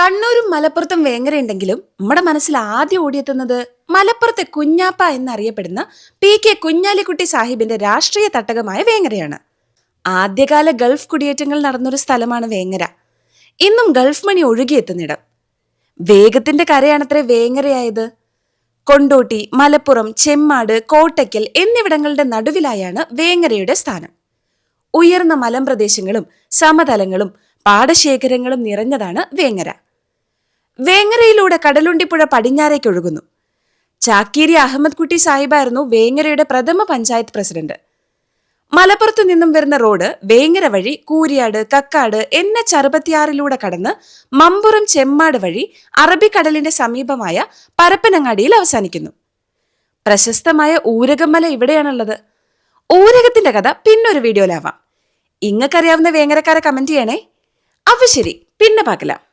കണ്ണൂരും മലപ്പുറത്തും വേങ്ങരയുണ്ടെങ്കിലും നമ്മുടെ മനസ്സിൽ ആദ്യം ഓടിയെത്തുന്നത് മലപ്പുറത്തെ കുഞ്ഞാപ്പ എന്നറിയപ്പെടുന്ന P.K. കുഞ്ഞാലിക്കുട്ടി സാഹിബിന്റെ രാഷ്ട്രീയ തട്ടകമായ വേങ്ങരയാണ്. ആദ്യകാല ഗൾഫ് കുടിയേറ്റങ്ങൾ നടന്നൊരു സ്ഥലമാണ് വേങ്ങര. ഇന്നും ഗൾഫ് മണി ഒഴുകിയെത്തുന്നിടം. വേഗത്തിന്റെ കരയാണത്രേ വേങ്ങരയായത്. കൊണ്ടോട്ടി, മലപ്പുറം, ചെമ്മാട്, കോട്ടയ്ക്കൽ എന്നിവിടങ്ങളുടെ നടുവിലായാണ് വേങ്ങരയുടെ സ്ഥാനം. ഉയർന്ന മലമ്പ്രദേശങ്ങളും സമതലങ്ങളും പാടശേഖരങ്ങളും നിറഞ്ഞതാണ് വേങ്ങര. വേങ്ങരയിലൂടെ കടലുണ്ടിപ്പുഴ പടിഞ്ഞാറേക്ക് ഒഴുകുന്നു. ചാക്കീരി അഹമ്മദ് കുട്ടി സാഹിബായിരുന്നു വേങ്ങരയുടെ പ്രഥമ പഞ്ചായത്ത് പ്രസിഡന്റ്. മലപ്പുറത്തു നിന്നും വരുന്ന റോഡ് വേങ്ങര വഴി കൂരിയാട്, കക്കാട്, NH-66 കടന്ന് മമ്പുറം, ചെമ്മാട് വഴി അറബിക്കടലിന്റെ സമീപമായ പരപ്പനങ്ങാടിയിൽ അവസാനിക്കുന്നു. പ്രശസ്തമായ ഊരകമല ഇവിടെയാണുള്ളത്. ഊരകത്തിന്റെ കഥ പിന്നൊരു വീഡിയോയിലാവാം. ഇങ്ങക്കറിയാവുന്ന വേങ്ങരക്കാരെ കമന്റ് ചെയ്യണേ. അപ്പൊ ശരി, പിന്നെ പാക്കലാം.